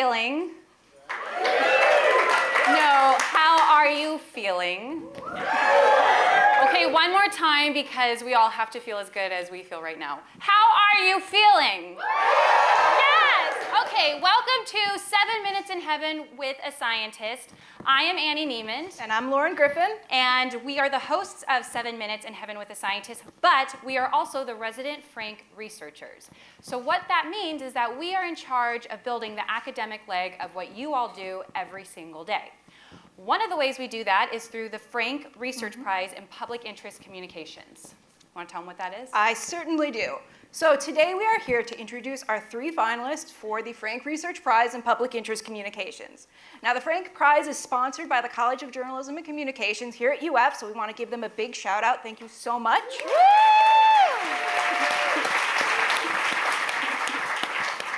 feeling? No, how are you feeling? Okay, one more time because we all have to feel as good as we feel right now. How are you feeling? Yes! Okay, welcome to 7 Minutes in Heaven with a Scientist. I am Annie Neiman. And I'm Lauren Griffin. And we are the hosts of 7 Minutes in Heaven with a Scientist, but we are also the resident Frank researchers. So what that means is that we are in charge of building the academic leg of what you all do every single day. One of the ways we do that is through the Frank Research Prize in Public Interest Communications. Want to tell them what that is? I certainly do. So today we are here to introduce our 3 finalists for the Frank Research Prize in Public Interest Communications. Now the Frank Prize is sponsored by the College of Journalism and Communications here at UF, so we want to give them a big shout out. Thank you so much.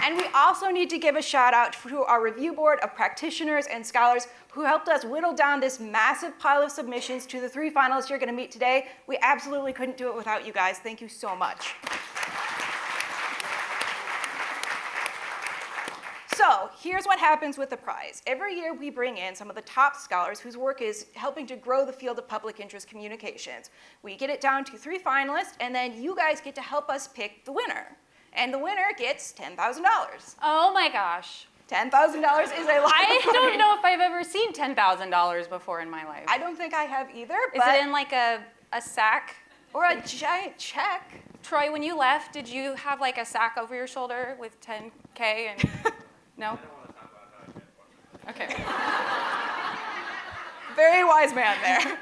And we also need to give a shout out to our review board of practitioners and scholars who helped us whittle down this massive pile of submissions to the 3 finalists you're going to meet today. We absolutely couldn't do it without you guys. Thank you so much. So here's what happens with the prize. Every year we bring in some of the top scholars whose work is helping to grow the field of public interest communications. We get it down to 3 finalists, and then you guys get to help us pick the winner. And the winner gets $10,000. Oh my gosh. $10,000 is a lot of money. I don't know if I've ever seen $10,000 before in my life. I don't think I have either. Is it in like a sack? Or a giant check. Troy, when you left, did you have like a sack over your shoulder with $10K and no? I don't want to talk about how I get one. Okay. Very wise man there.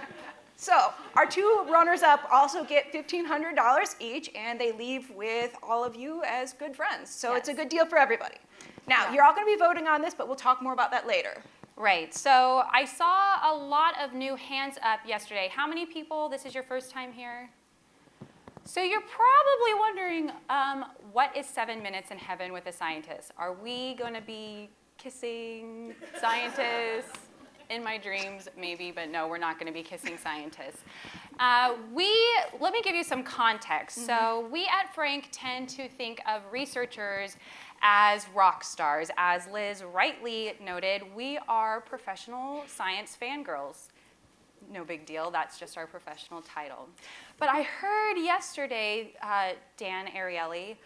So our 2 runners-up also get $1,500 each, and they leave with all of you as good friends. So It's a good deal for everybody. Now, You're all going to be voting on this, but we'll talk more about that later. Right. So I saw a lot of new hands up yesterday. How many people, this is your first time here? So you're probably wondering, what is 7 Minutes in Heaven with a Scientist? Are we going to be kissing scientists? In my dreams, maybe, but no, we're not going to be kissing scientists. Let me give you some context. So we at Frank tend to think of researchers as rock stars. As Liz rightly noted, we are professional science fangirls. No big deal, that's just our professional title. But I heard yesterday, Dan Ariely,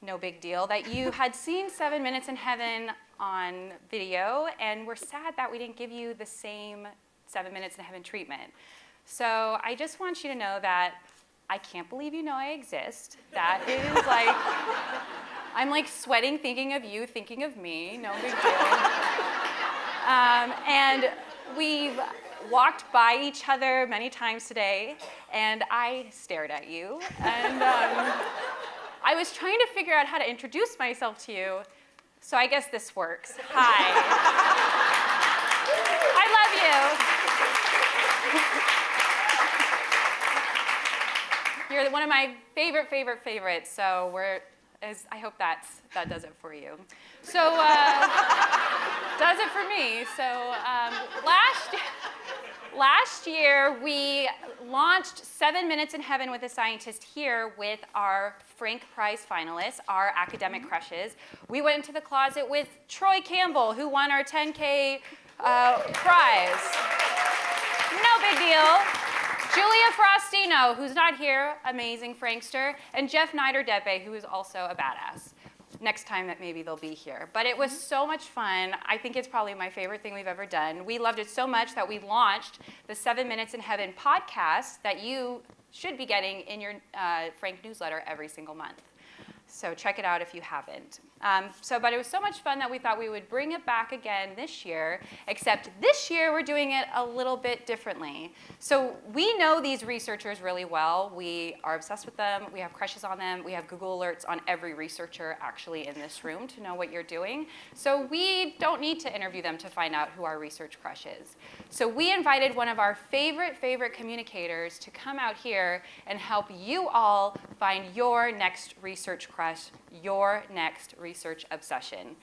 no big deal, that you had seen 7 Minutes in Heaven on video, and we're sad that we didn't give you the same 7 Minutes in Heaven treatment. So I just want you to know that I can't believe you know I exist. That is like, I'm like sweating thinking of you, thinking of me, no big deal. And we've walked by each other many times today, and I stared at you, and I was trying to figure out how to introduce myself to you. So I guess this works. Hi. I love you. You're one of my favorites. So I hope that does it for you. So does it for me. So last year we launched 7 Minutes in Heaven with a Scientist here with our Frank Prize finalists, our academic crushes. We went into the closet with Troy Campbell, who won our 10K prize. No big deal. Julia Frostino, who's not here, amazing Frankster, and Jeff Nider-Depe, who is also a badass. Next time that maybe they'll be here. But it was so much fun. I think it's probably my favorite thing we've ever done. We loved it so much that we launched the 7 Minutes in Heaven podcast that you should be getting in your Frank newsletter every single month. So check it out if you haven't. But it was so much fun that we thought we would bring it back again this year, except this year we're doing it a little bit differently. So we know these researchers really well. We are obsessed with them. We have crushes on them. We have Google alerts on every researcher actually in this room to know what you're doing. So we don't need to interview them to find out who our research crush is. So we invited one of our favorite communicators to come out here and help you all find your next research crush, your next research obsession.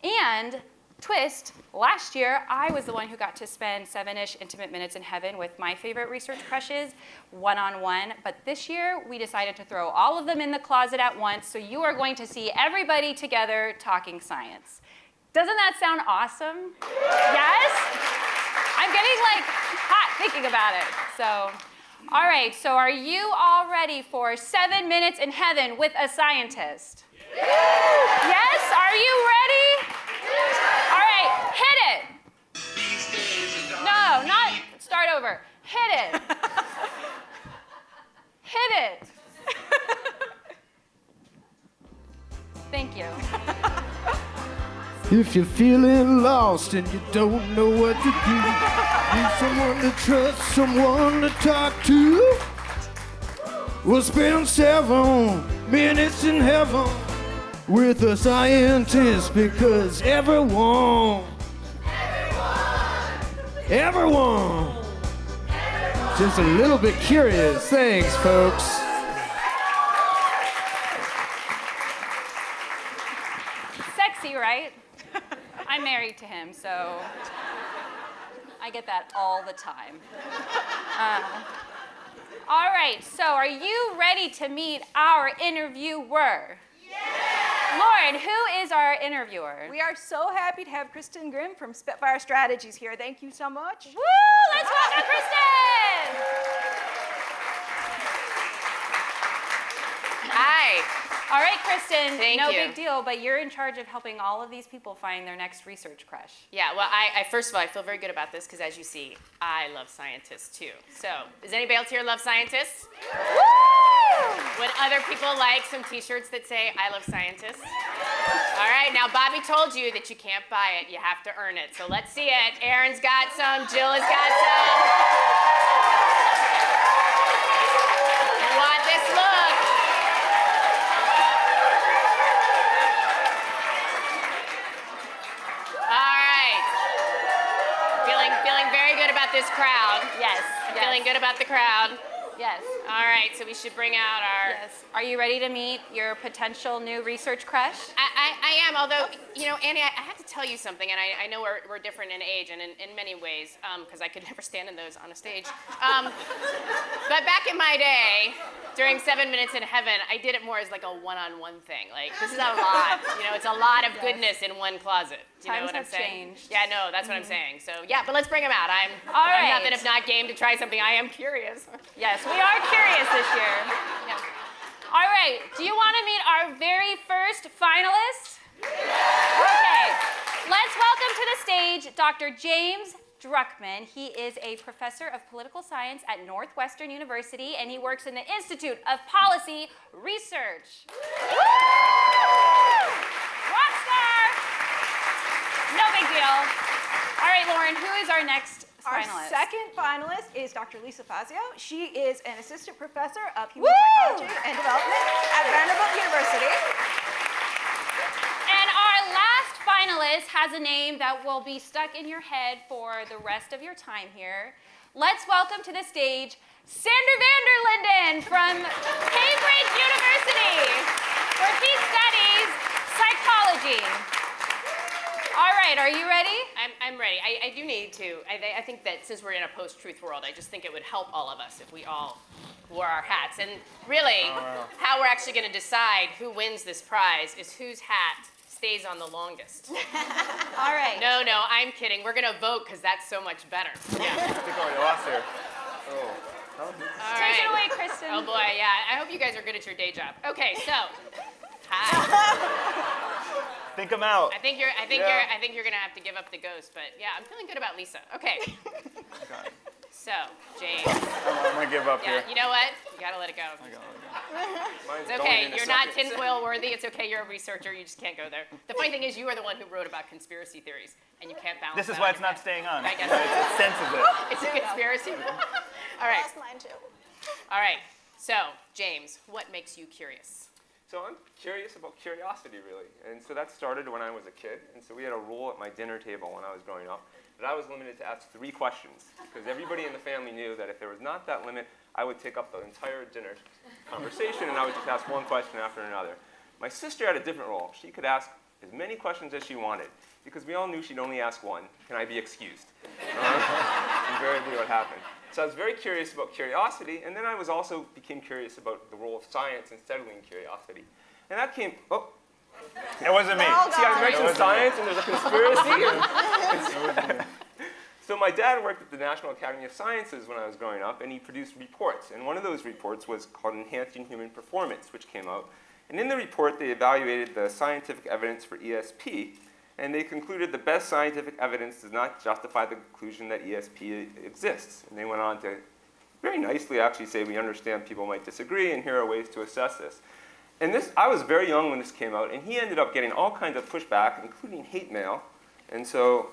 And twist, last year I was the one who got to spend 7-ish intimate minutes in heaven with my favorite research crushes, one-on-one. But this year we decided to throw all of them in the closet at once, so you are going to see everybody together talking science. Doesn't that sound awesome? Yes? I'm getting like hot thinking about it. So, all right, so are you all ready for 7 minutes in heaven with a scientist? Yes? Are you ready? All right, hit it. No, not start over. Hit it. Hit it. Thank you. If you're feeling lost and you don't know what to do, need someone to trust, someone to talk to, we'll spend 7 minutes in heaven with a scientist because everyone, just a little bit curious. Thanks, folks. Sexy, right? I'm married to him, so I get that all the time. All right, so are you ready to meet our interviewer? Yeah! Lauren, who is our interviewer? We are so happy to have Kristen Grimm from Spitfire Strategies here. Thank you so much. Woo! Let's welcome Kristen! Hi. All right, Kristen, Thank no you. big deal, but you're in charge of helping all of these people find their next research crush. Yeah, well, I first of all, I feel very good about this because, as you see, I love scientists too. So, does anybody else here love scientists? Woo! Would other people like some T-shirts that say "I love scientists"? All right, now Bobby told you that you can't buy it; you have to earn it. So let's see it. Aaron's got some. Jill has got some. You want this look? All right. Feeling very good about this crowd. Yes. Feeling good about the crowd. Yes. All right, so we should bring out our. Yes. Are you ready to meet your potential new research crush? I am, although, you know, Annie, I have to tell you something, and I know we're different in age and in many ways, because I could never stand in those on a stage. But back in my day, during 7 Minutes in Heaven, I did it more as like a one-on-one thing. Like, this is a lot, you know, it's a lot of goodness in one closet. You know Times what I'm have saying? changed. Yeah, no, that's what I'm saying. So, yeah, but let's bring them out. I'm right. nothing if not game to try something. I am curious. Yes, we are curious this year. Yeah. All right, do you want to meet our very first finalist? Okay, let's welcome to the stage Dr. James Druckman. He is a professor of political science at Northwestern University, and he works in the Institute of Policy Research. Woo! Rockstar! No big deal. All right, Lauren, who is our next Our finalist? second finalist is Dr. Lisa Fazio. She is an assistant professor of human Woo! psychology and development at Vanderlinden University. And our last finalist has a name that will be stuck in your head for the rest of your time here. Let's welcome to the stage Sander Vanderlinden from Cambridge University, where he studies psychology. All right, are you ready? I'm ready. I do need to. I think that since we're in a post-truth world, I just think it would help all of us if we all wore our hats. And really, how we're actually going to decide who wins this prize is whose hat stays on the longest. All right. No, I'm kidding. We're going to vote because that's so much better. Yeah. I think I already lost here. Oh. All Take it right. away, Kristen. Oh boy, yeah. I hope you guys are good at your day job. Okay, so. Hi. Think I'm out. I think you're Yeah. gonna have to give up the ghost, but yeah, I'm feeling good about Lisa. Okay. God. So, James. I'm gonna give up Yeah, here. you know what? You gotta let it go. Mine's It's going okay. in a You're not second. tinfoil worthy. It's okay. You're a researcher. You just can't go there. The funny thing is, you are the one who wrote about conspiracy theories, and you can't balance. This is that why on it's your not head. staying on. I guess It's sensitive. it's a conspiracy. All right. That's mine too. All right. So, James, what makes you curious? So I'm curious about curiosity, really. And so that started when I was a kid. And so we had a rule at my dinner table when I was growing up that I was limited to ask 3 questions. Because everybody in the family knew that if there was not that limit, I would take up the entire dinner conversation and I would just ask one question after another. My sister had a different role. She could ask as many questions as she wanted. Because we all knew she'd only ask one. Can I be excused? Invariably what happened. So I was very curious about curiosity, and then I was also became curious about the role of science in settling curiosity. And that came, It wasn't me. all See, I gone. mentioned science and there's a conspiracy. So my dad worked at the National Academy of Sciences when I was growing up, and he produced reports. And one of those reports was called Enhancing Human Performance, which came out. And in the report, they evaluated the scientific evidence for ESP, and they concluded the best scientific evidence does not justify the conclusion that ESP exists. And they went on to very nicely actually say, we understand people might disagree, and here are ways to assess this. And this, I was very young when this came out, and he ended up getting all kinds of pushback, including hate mail. And so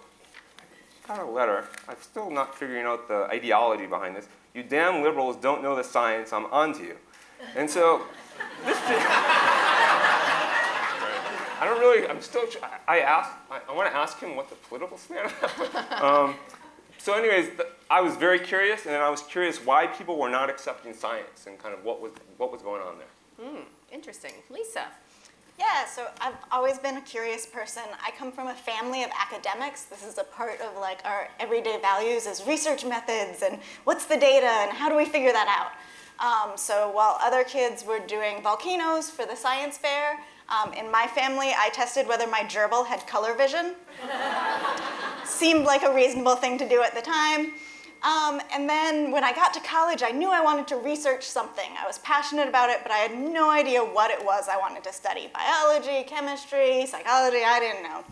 I got a letter. I'm still not figuring out the ideology behind this. You damn liberals don't know the science, I'm onto you. And so this I don't really, I'm still, I want to ask him what the political stand is. So anyways, I was very curious, and then I was curious why people were not accepting science and kind of what was going on there. Interesting. Lisa. Yeah, so I've always been a curious person. I come from a family of academics. This is a part of like our everyday values is research methods and what's the data and how do we figure that out? So while other kids were doing volcanoes for the science fair, in my family, I tested whether my gerbil had color vision. Seemed like a reasonable thing to do at the time. And then when I got to college, I knew I wanted to research something. I was passionate about it, but I had no idea what it was I wanted to study. Biology, chemistry, psychology, I didn't know.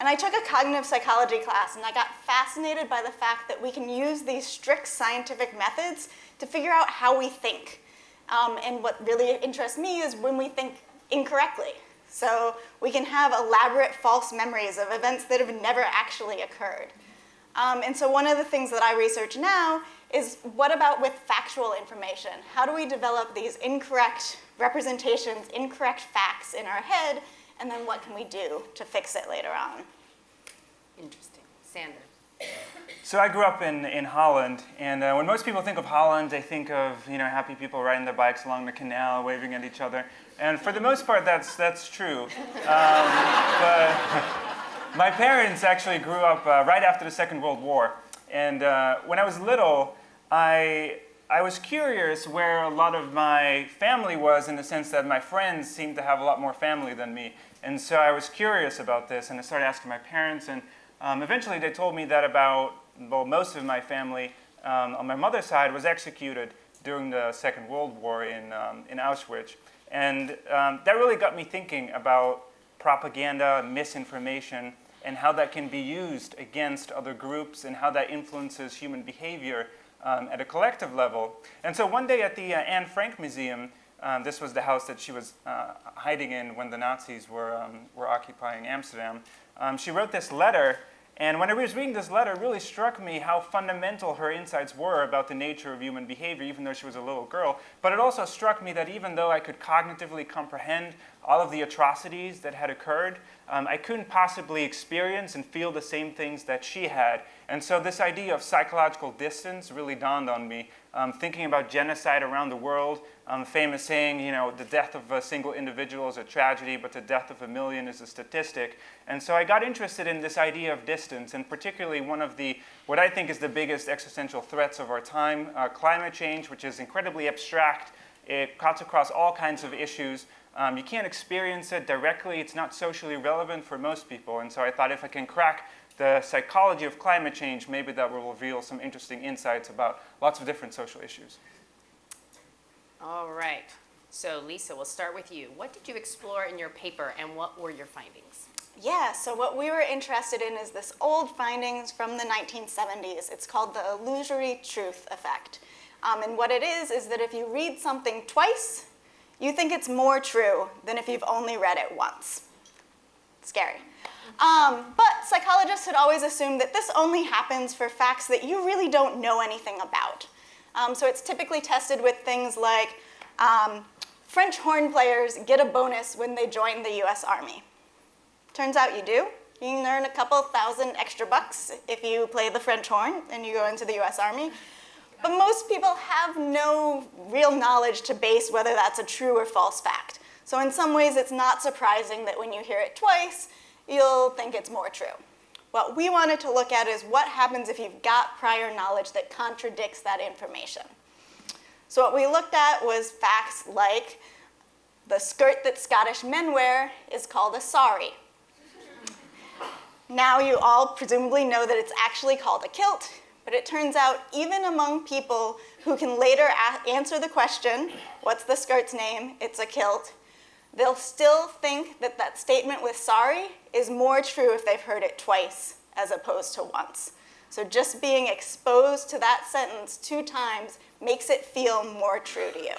And I took a cognitive psychology class, and I got fascinated by the fact that we can use these strict scientific methods to figure out how we think. And what really interests me is when we think incorrectly. So we can have elaborate false memories of events that have never actually occurred. And so one of the things that I research now is what about with factual information? How do we develop these incorrect representations, incorrect facts in our head, and then what can we do to fix it later on? Interesting. Sander. So I grew up in Holland, and when most people think of Holland, they think of happy people riding their bikes along the canal, waving at each other. And for the most part, that's true. But my parents actually grew up right after the Second World War, and when I was little, I was curious where a lot of my family was, in the sense that my friends seemed to have a lot more family than me. And so I was curious about this, and I started asking my parents, and eventually they told me that most of my family on my mother's side was executed during the Second World War in Auschwitz. And that really got me thinking about propaganda, misinformation, and how that can be used against other groups and how that influences human behavior at a collective level. And so one day at the Anne Frank Museum, this was the house that she was hiding in when the Nazis were occupying Amsterdam, she wrote this letter. And when I was reading this letter, it really struck me how fundamental her insights were about the nature of human behavior, even though she was a little girl. But it also struck me that even though I could cognitively comprehend all of the atrocities that had occurred, I couldn't possibly experience and feel the same things that she had. And so this idea of psychological distance really dawned on me, thinking about genocide around the world, the famous saying, the death of a single individual is a tragedy, but the death of a million is a statistic. And so I got interested in this idea of distance, and particularly what I think is the biggest existential threats of our time, climate change, which is incredibly abstract. It cuts across all kinds of issues. You can't experience it directly. It's not socially relevant for most people. And so I thought if I can crack the psychology of climate change, maybe that will reveal some interesting insights about lots of different social issues. All right. So Lisa, we'll start with you. What did you explore in your paper, and what were your findings? Yeah, so what we were interested in is this old findings from the 1970s. It's called the illusory truth effect. And what it is that if you read something twice, you think it's more true than if you've only read it once. Scary. But psychologists had always assumed that this only happens for facts that you really don't know anything about. So it's typically tested with things like French horn players get a bonus when they join the US Army. Turns out you do. You can earn a couple $1,000 extra bucks if you play the French horn and you go into the US Army. But most people have no real knowledge to base whether that's a true or false fact. So in some ways, it's not surprising that when you hear it twice, you'll think it's more true. What we wanted to look at is what happens if you've got prior knowledge that contradicts that information. So what we looked at was facts like The skirt that Scottish men wear is called a sari. Now you all presumably know that it's actually called a kilt, but it turns out even among people who can later answer the question, what's the skirt's name? It's a kilt. They'll still think that that statement with sari is more true if they've heard it twice as opposed to once. So just being exposed to that sentence 2 times makes it feel more true to you.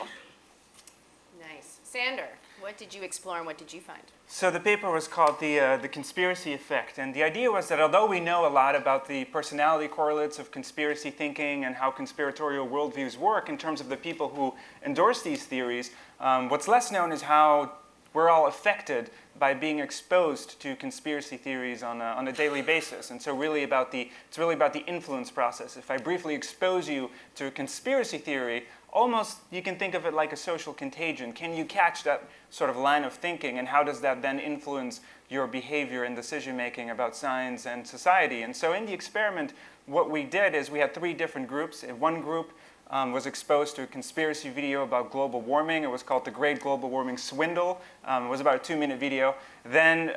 Nice. Sander, what did you explore and what did you find? So the paper was called the conspiracy effect, and the idea was that although we know a lot about the personality correlates of conspiracy thinking and how conspiratorial worldviews work in terms of the people who endorse these theories, what's less known is how we're all affected by being exposed to conspiracy theories on a daily basis. And so it's really about the influence process. If I briefly expose you to a conspiracy theory, almost you can think of it like a social contagion. Can you catch that sort of line of thinking, and how does that then influence your behavior and decision making about science and society? And so in the experiment, what we did is we had 3 different groups. One group was exposed to a conspiracy video about global warming. It was called The Great Global Warming Swindle. It was about a 2-minute video. Then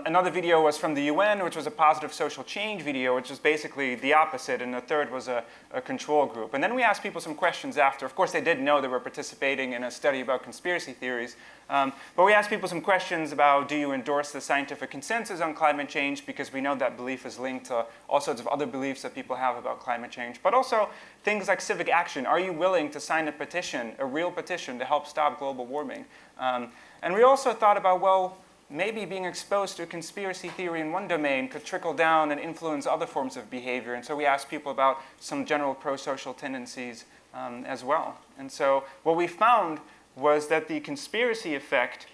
another video was from the UN, which was a positive social change video, which was basically the opposite. And the third was a control group. And then we asked people some questions after. Of course, they didn't know they were participating in a study about conspiracy theories. But we asked people some questions about, do you endorse the scientific consensus on climate change? Because we know that belief is linked to all sorts of other beliefs that people have about climate change. But also things like civic action. Are you willing to sign a petition, a real petition, to help stop global warming? And we also thought about, well, maybe being exposed to a conspiracy theory in one domain could trickle down and influence other forms of behavior. And so we asked people about some general pro-social tendencies as well. And so what we found was that the conspiracy effect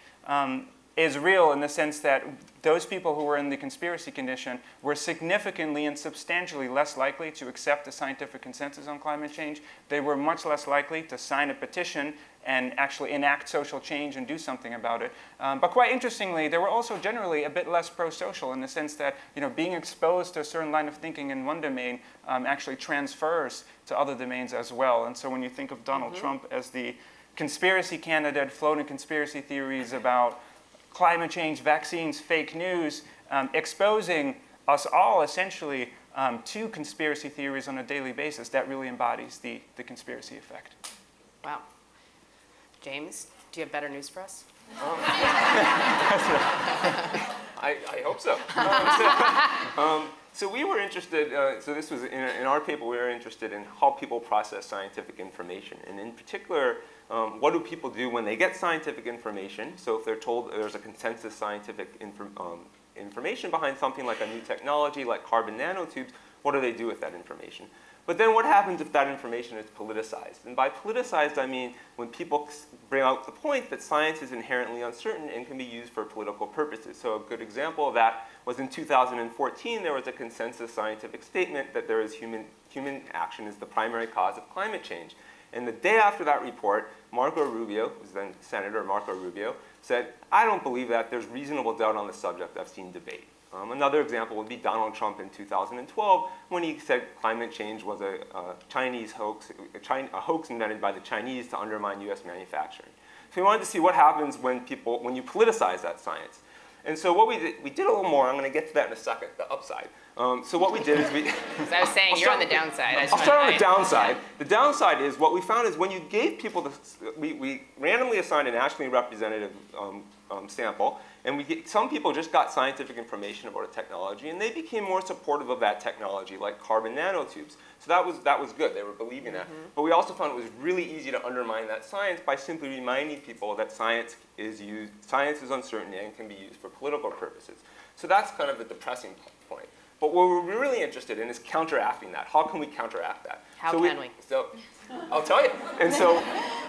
is real in the sense that those people who were in the conspiracy condition were significantly and substantially less likely to accept the scientific consensus on climate change. They were much less likely to sign a petition and actually enact social change and do something about it. But quite interestingly, they were also generally a bit less pro-social in the sense that being exposed to a certain line of thinking in one domain actually transfers to other domains as well. And so when you think of Donald Trump as the conspiracy candidate floating conspiracy theories about climate change, vaccines, fake news, exposing us all essentially to conspiracy theories on a daily basis, that really embodies the conspiracy effect. Wow. James, do you have better news for us? I hope so. So we were interested, so this was in our paper, we were interested in how people process scientific information. And in particular, what do people do when they get scientific information? So if they're told there's a consensus scientific information behind something like a new technology, like carbon nanotubes, what do they do with that information? But then what happens if that information is politicized? And by politicized, I mean when people bring out the point that science is inherently uncertain and can be used for political purposes. So a good example of that was in 2014, there was a consensus scientific statement that there is human action is the primary cause of climate change. And the day after that report, Marco Rubio, who was then Senator Marco Rubio, said, I don't believe that. There's reasonable doubt on the subject. I've seen debate. Another example would be Donald Trump in 2012 when he said climate change was a Chinese hoax, a hoax invented by the Chinese to undermine US manufacturing. So we wanted to see what happens when you politicize that science. And so what we did a little more. I'm going to get to that in a second, the upside. So what we did is we... As I was saying, you're on the downside. I'll start on the downside. The downside is what we found is when you gave people we randomly assigned a nationally representative sample, and some people just got scientific information about a technology, and they became more supportive of that technology, like carbon nanotubes. So that was good. They were believing that. But we also found it was really easy to undermine that science by simply reminding people that science is uncertain and can be used for political purposes. So that's kind of the depressing point. But what we're really interested in is counteracting that. How can we counteract that? How can we? So I'll tell you. And so,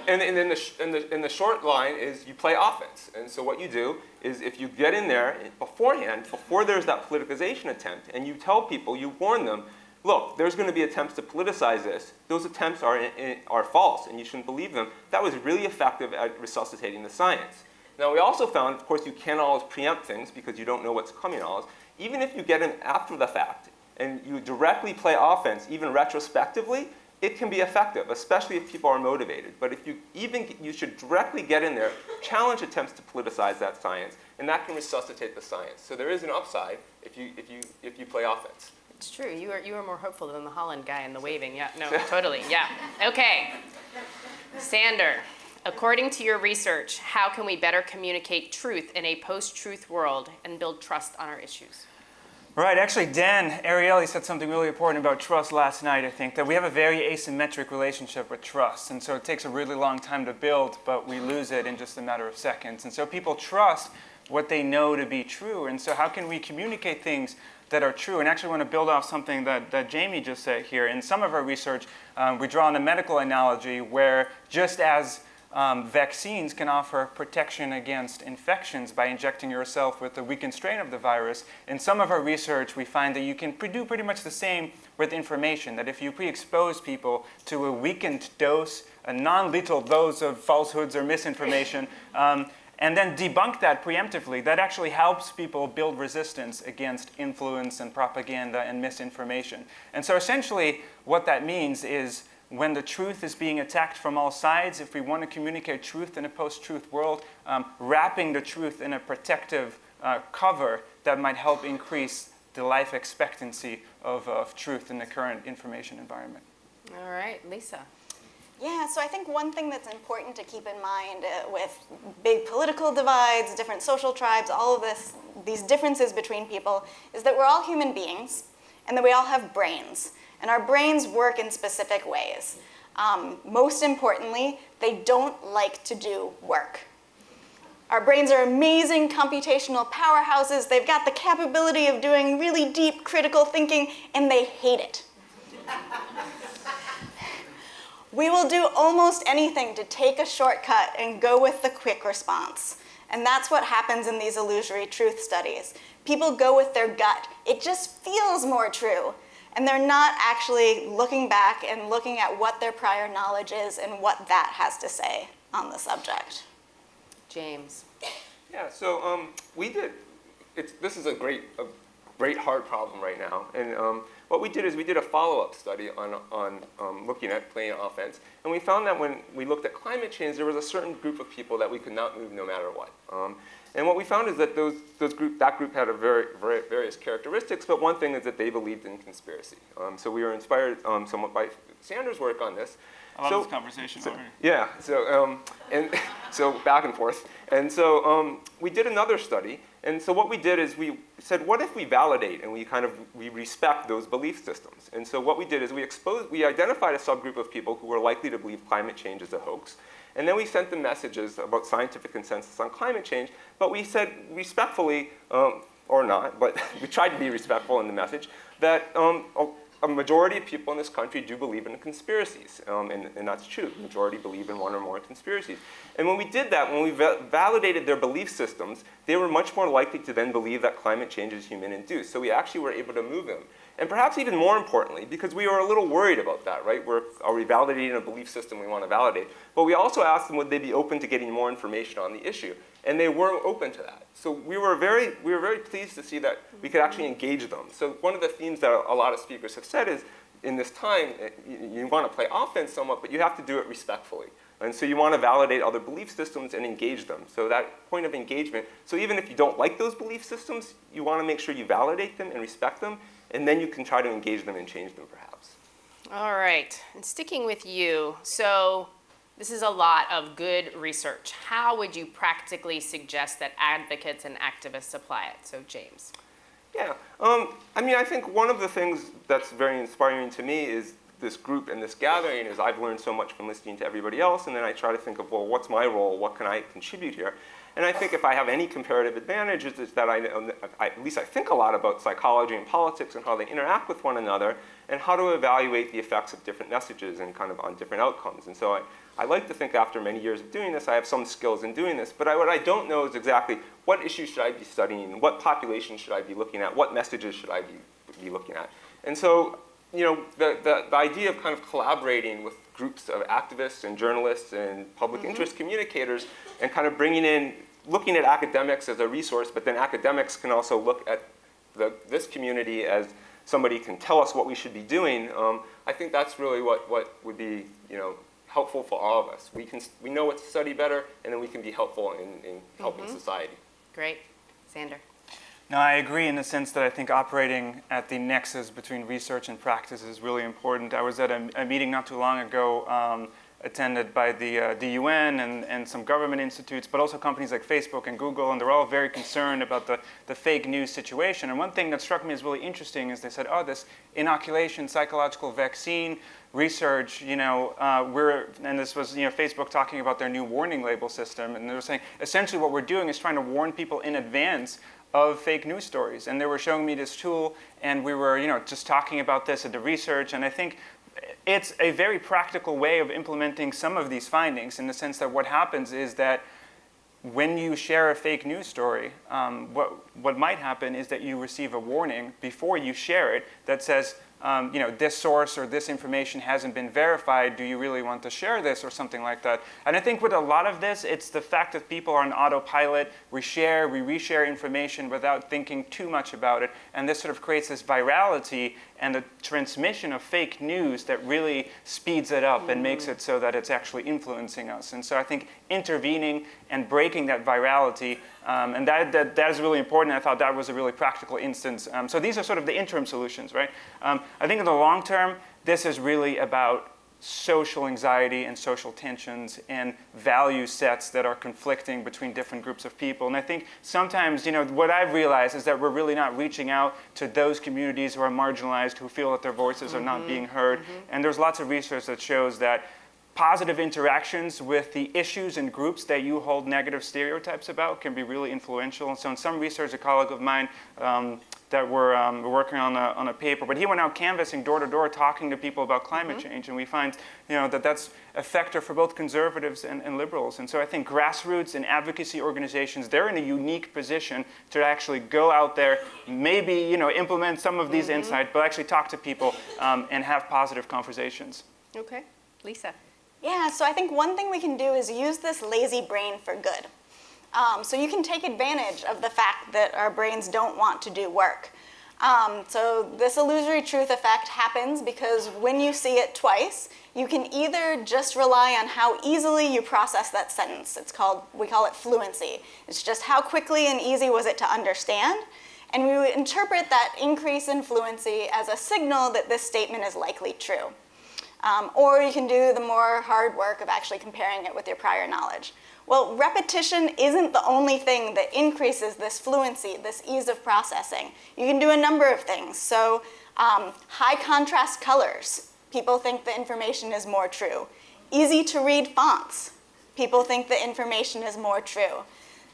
and in the short line is you play offense. And so what you do is if you get in there beforehand, before there's that politicization attempt, and you tell people, you warn them, look, there's going to be attempts to politicize this. Those attempts are false, and you shouldn't believe them. That was really effective at resuscitating the science. Now, we also found, of course, you can't always preempt things because you don't know what's coming always. Even if you get in after the fact and you directly play offense, even retrospectively, it can be effective, especially if people are motivated. But if you should directly get in there, challenge attempts to politicize that science, and that can resuscitate the science. So there is an upside if you play offense. It's true. You are more hopeful than the Holland guy in the waving. Yeah, no, totally. Yeah. Okay. Sander, according to your research, how can we better communicate truth in a post-truth world and build trust on our issues? Right, actually Dan Ariely said something really important about trust last night, I think, that we have a very asymmetric relationship with trust. And so it takes a really long time to build, but we lose it in just a matter of seconds. And so people trust what they know to be true. And so how can we communicate things that are true? And actually I want to build off something that Jamie just said here. In some of our research, we draw on a medical analogy where just as vaccines can offer protection against infections by injecting yourself with a weakened strain of the virus. In some of our research, we find that you can do pretty much the same with information, that if you pre-expose people to a weakened dose, a non-lethal dose of falsehoods or misinformation, and then debunk that preemptively, that actually helps people build resistance against influence and propaganda and misinformation. And so essentially, what that means is when the truth is being attacked from all sides, if we want to communicate truth in a post-truth world, wrapping the truth in a protective cover that might help increase the life expectancy of truth in the current information environment. All right, Lisa. Yeah, so I think one thing that's important to keep in mind with big political divides, different social tribes, all of these differences between people, is that we're all human beings and that we all have brains. And our brains work in specific ways. Most importantly, they don't like to do work. Our brains are amazing computational powerhouses. They've got the capability of doing really deep critical thinking, and they hate it. We will do almost anything to take a shortcut and go with the quick response. And that's what happens in these illusory truth studies. People go with their gut. It just feels more true. And they're not actually looking back and looking at what their prior knowledge is and what that has to say on the subject. James. Yeah, so this is a great hard problem right now. And what we did is we did a follow-up study on looking at playing offense. And we found that when we looked at climate change, there was a certain group of people that we could not move no matter what. And what we found is that that group had various characteristics, but one thing is that they believed in conspiracy. So we were inspired somewhat by Sander's work on this. I love this conversation already. Yeah, so back and forth. And so we did another study. And so what we did is we said, what if we validate and we respect those belief systems? And so what we did is we identified a subgroup of people who were likely to believe climate change is a hoax. And then we sent them messages about scientific consensus on climate change, but we said respectfully, or not, but we tried to be respectful in the message, that a majority of people in this country do believe in conspiracies, and that's true. The majority believe in one or more conspiracies. And when we did that, when we validated their belief systems, they were much more likely to then believe that climate change is human-induced. So we actually were able to move them. And perhaps even more importantly, because we were a little worried about that, right? Are we validating a belief system we want to validate? But we also asked them, would they be open to getting more information on the issue? And they were open to that. So we were very pleased to see that we could actually engage them. So one of the themes that a lot of speakers have said is, in this time, you want to play offense somewhat, but you have to do it respectfully. And so you want to validate other belief systems and engage them. So that point of engagement, so even if you don't like those belief systems, you want to make sure you validate them and respect them, and then you can try to engage them and change them perhaps. All right, and sticking with you, so this is a lot of good research. How would you practically suggest that advocates and activists apply it? So James. Yeah, I think one of the things that's very inspiring to me is this group and this gathering is I've learned so much from listening to everybody else, and then I try to think of, well, what's my role? What can I contribute here? And I think if I have any comparative advantage, it's that at least I think a lot about psychology and politics and how they interact with one another and how to evaluate the effects of different messages and kind of on different outcomes. And so I like to think after many years of doing this, I have some skills in doing this, but what I don't know is exactly what issues should I be studying, what population should I be looking at, what messages should I be looking at. And so, the idea of kind of collaborating with groups of activists and journalists and public interest communicators and kind of looking at academics as a resource, but then academics can also look at this community as somebody can tell us what we should be doing. I think that's really what would be, helpful for all of us. We know what to study better, and then we can be helpful in helping society. Great. Xander. No, I agree in the sense that I think operating at the nexus between research and practice is really important. I was at a meeting not too long ago attended by the UN and some government institutes, but also companies like Facebook and Google, and they're all very concerned about the fake news situation. And one thing that struck me as really interesting is they said, oh, this inoculation, psychological vaccine research, and this was, Facebook talking about their new warning label system, and they were saying, essentially what we're doing is trying to warn people in advance of fake news stories. And they were showing me this tool, and we were, just talking about this at the research, and I think it's a very practical way of implementing some of these findings, in the sense that what happens is that when you share a fake news story, what might happen is that you receive a warning before you share it that says, this source or this information hasn't been verified. Do you really want to share this, or something like that? And I think with a lot of this, it's the fact that people are on autopilot. We reshare information without thinking too much about it. And this sort of creates this virality and the transmission of fake news that really speeds it up and makes it so that it's actually influencing us. And so I think intervening and breaking that virality, and that is really important. I thought that was a really practical instance. So these are sort of the interim solutions, right? I think in the long term, this is really about social anxiety and social tensions and value sets that are conflicting between different groups of people. And I think sometimes, what I've realized is that we're really not reaching out to those communities who are marginalized, who feel that their voices are not being heard. And there's lots of research that shows that positive interactions with the issues and groups that you hold negative stereotypes about can be really influential. And so in some research, a colleague of mine that we're working on a paper, but he went out canvassing door to door, talking to people about climate change, and we find that that's a factor for both conservatives and liberals. And so I think grassroots and advocacy organizations, they're in a unique position to actually go out there, maybe implement some of these insights, but actually talk to people and have positive conversations. Okay. Lisa. Yeah, so I think one thing we can do is use this lazy brain for good. So you can take advantage of the fact that our brains don't want to do work. So this illusory truth effect happens because when you see it twice, you can either just rely on how easily you process that sentence. We call it fluency. It's just how quickly and easy was it to understand. And we would interpret that increase in fluency as a signal that this statement is likely true. Or you can do the more hard work of actually comparing it with your prior knowledge. Well, repetition isn't the only thing that increases this fluency, this ease of processing. You can do a number of things. So high contrast colors, people think the information is more true. Easy to read fonts, people think the information is more true.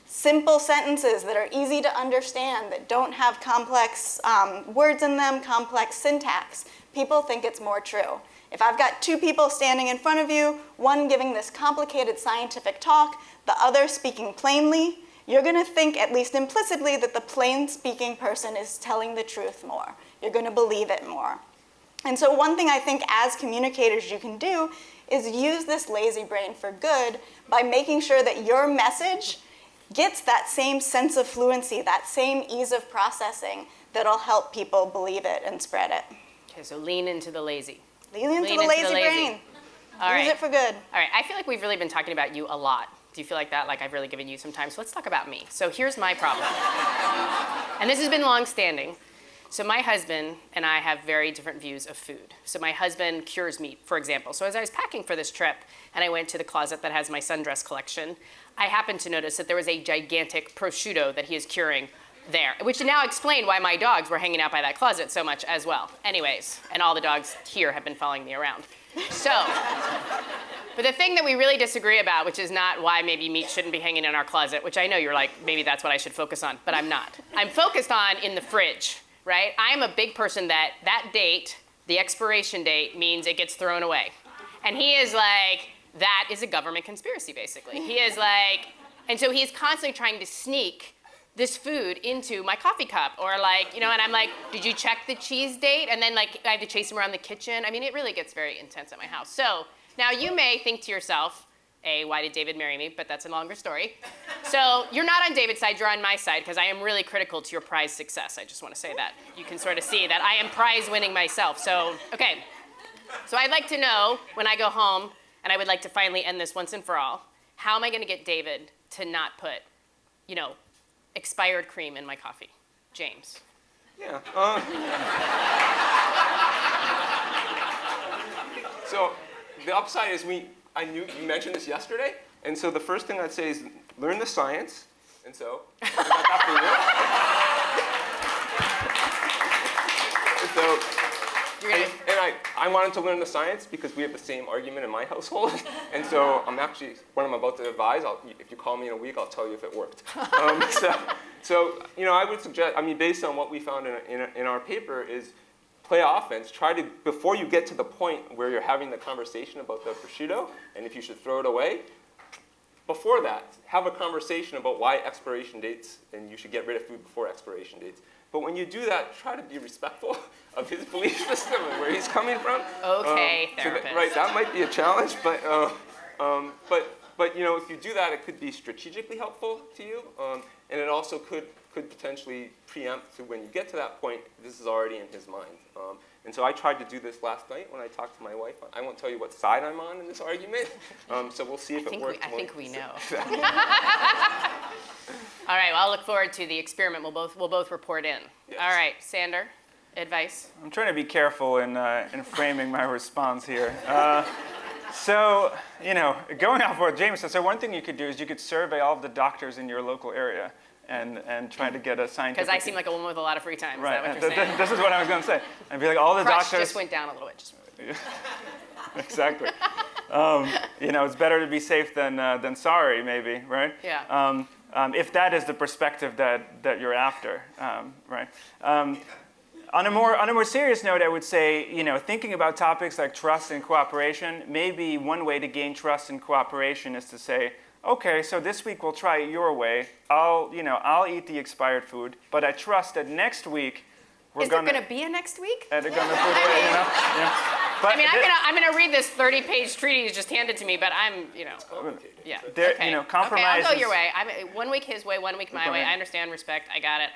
Simple sentences that are easy to understand, that don't have complex words in them, complex syntax, people think it's more true. If I've got two people standing in front of you, one giving this complicated scientific talk, the other speaking plainly, you're going to think, at least implicitly, that the plain-speaking person is telling the truth more. You're going to believe it more. And so one thing I think as communicators you can do is use this lazy brain for good by making sure that your message gets that same sense of fluency, that same ease of processing that'll help people believe it and spread it. Okay, so lean into the lazy. Lean into the lazy brain. All right. Use it for good. All right, I feel like we've really been talking about you a lot. Do you feel like that? Like I've really given you some time? So let's talk about me. So here's my problem. And this has been long-standing. So my husband and I have very different views of food. So my husband cures meat, for example. So as I was packing for this trip, and I went to the closet that has my sundress collection, I happened to notice that there was a gigantic prosciutto that he is curing there, which now explain why my dogs were hanging out by that closet so much as well. Anyways, and all the dogs here have been following me around. So, but the thing that we really disagree about, which is not why maybe meat shouldn't be hanging in our closet, which I know you're like, maybe that's what I should focus on, but I'm not. I'm focused on in the fridge, right? I am a big person that date, the expiration date, means it gets thrown away. And he is like, that is a government conspiracy, basically. He is like, and so he's constantly trying to sneak this food into my coffee cup, or like, and I'm like, did you check the cheese date? And then like, I have to chase him around the kitchen. I mean, it really gets very intense at my house. So now you may think to yourself, why did David marry me? But that's a longer story. So you're not on David's side, you're on my side, because I am really critical to your prize success. I just want to say that. You can sort of see that I am prize winning myself. So, okay. So I'd like to know, when I go home, and I would like to finally end this once and for all, how am I going to get David to not put, expired cream in my coffee? James. Yeah. So the upside is I knew you mentioned this yesterday, and so the first thing I'd say is learn the science, and so I got that for you. I wanted to learn the science because we have the same argument in my household, and so I'm actually, what I'm about to advise, if you call me in a week, I'll tell you if it worked. So I would suggest, based on what we found in our paper, is play offense. Try to, before you get to the point where you're having the conversation about the prosciutto, and if you should throw it away, before that, have a conversation about why expiration dates, and you should get rid of food before expiration dates. But when you do that, try to be respectful of his belief system and where he's coming from. Okay, therapist. Right, that might be a challenge, but if you do that, it could be strategically helpful to you, and it also could potentially preempt to when you get to that point, this is already in his mind. And so I tried to do this last night when I talked to my wife. I won't tell you what side I'm on in this argument, so we'll see if it works. I think we know. All right, well, I'll look forward to the experiment. We'll both report in. Yes. All right, Sander, advice? I'm trying to be careful in framing my response here. So, going off what James said, so one thing you could do is you could survey all of the doctors in your local area and try to get a scientific... Because I seem like a woman with a lot of free time. Is right. that what you're saying? This is what I was going to say. I'd be like, all the Crush doctors... just went down a little bit. Exactly. It's better to be safe than sorry, maybe, right? Yeah. If that is the perspective that you're after, right? On a more serious note, I would say, thinking about topics like trust and cooperation, maybe one way to gain trust and cooperation is to say, okay, so this week we'll try it your way. I'll eat the expired food, but I trust that next week we're Is there going to be a next week? They're going to put it, Yeah. But I'm going to read this 30-page treatise just handed to me, but I'm, yeah. There, compromise. Okay, I'll go is- your way. 1 week his way, 1 week my way. Okay. I understand, respect. I got it.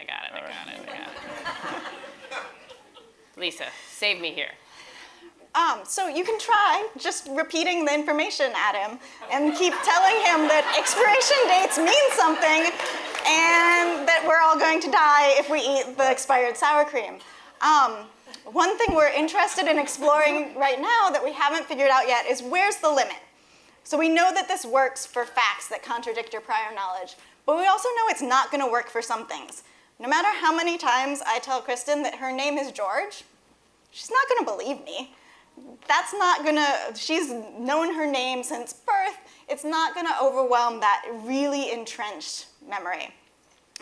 Lisa, save me here. So you can try just repeating the information at him and keep telling him that expiration dates mean something and that we're all going to die if we eat the expired sour cream. One thing we're interested in exploring right now that we haven't figured out yet is where's the limit? So we know that this works for facts that contradict your prior knowledge, but we also know it's not going to work for some things. No matter how many times I tell Kristen that her name is George, she's not going to believe me. She's known her name since birth. It's not going to overwhelm that really entrenched memory.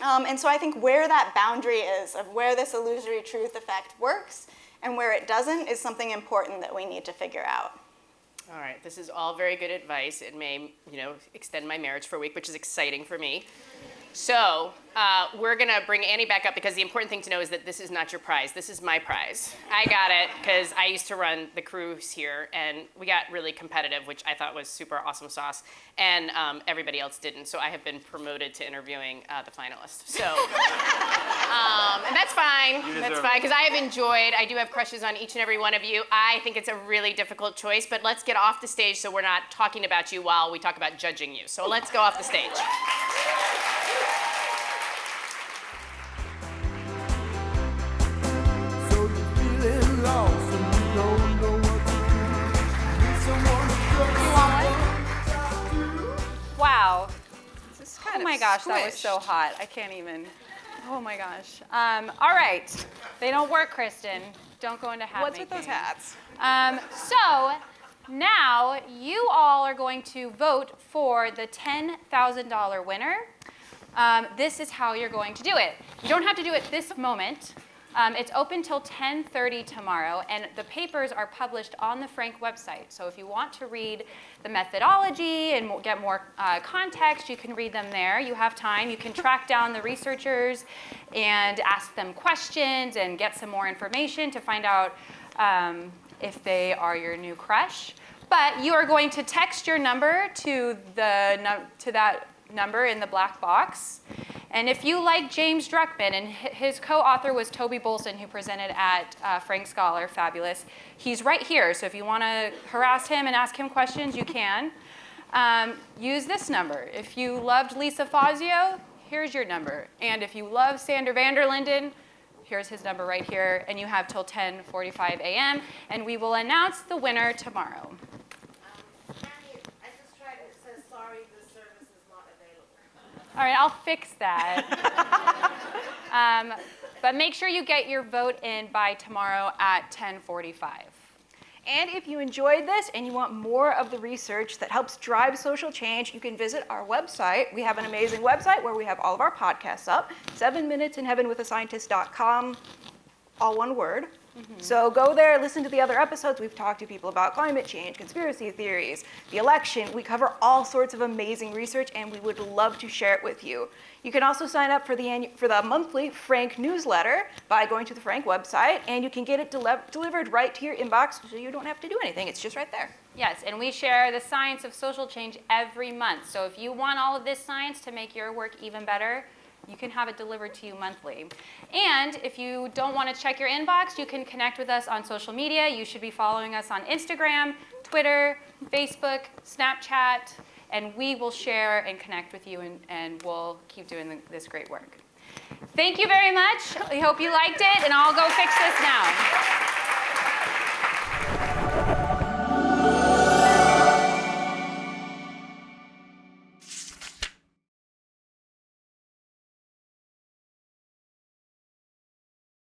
And so I think where that boundary is of where this illusory truth effect works and where it doesn't is something important that we need to figure out. All right, this is all very good advice. It may, extend my marriage for a week, which is exciting for me. So we're going to bring Annie back up because the important thing to know is that this is not your prize. This is my prize. I got it because I used to run the cruise here, and we got really competitive, which I thought was super awesome sauce, and everybody else didn't. So I have been promoted to interviewing the finalists. So, and that's fine. That's fine because I do have crushes on each and every one of you. I think it's a really difficult choice, but let's get off the stage so we're not talking about you while we talk about judging you. So let's go off the stage. Wow. This is kind Oh of my gosh, that was squished. so hot. I can't even. Oh my gosh. All right. They don't work, Kristen. Don't go into hat What's with making. those hats? So now you all are going to vote for the $10,000 winner. This is how you're going to do it. You don't have to do it this moment. It's open till 10:30 tomorrow, and the papers are published on the Frank website. So if you want to read the methodology and get more context, you can read them there. You have time. You can track down the researchers and ask them questions and get some more information to find out if they are your new crush. But you are going to text your number to that number in the black box. And if you like James Druckman, and his co-author was Toby Bolson, who presented at Frank Scholar, fabulous. He's right here, so if you want to harass him and ask him questions, you can. Use this number. If you loved Lisa Fazio, here's your number. And if you love Sander Vanderlinden, here's his number right here, and you have till 10:45 a.m., and we will announce the winner tomorrow. I just tried it. It says, sorry, this service is not available. All right, I'll fix that. But make sure you get your vote in by tomorrow at 10:45. And if you enjoyed this and you want more of the research that helps drive social change, you can visit our website. We have an amazing website where we have all of our podcasts up, 7minutesinheavenwithascientist.com, all one word. So go there, listen to the other episodes. We've talked to people about climate change, conspiracy theories, the election. We cover all sorts of amazing research, and we would love to share it with you. You can also sign up for the monthly Frank newsletter by going to the Frank website, and you can get it delivered right to your inbox, so you don't have to do anything. It's just right there. Yes, and we share the science of social change every month. So if you want all of this science to make your work even better, you can have it delivered to you monthly. And if you don't want to check your inbox, you can connect with us on social media. You should be following us on Instagram, Twitter, Facebook, Snapchat, and we will share and connect with you, and we'll keep doing this great work. Thank you very much. I hope you liked it, and I'll go fix this now.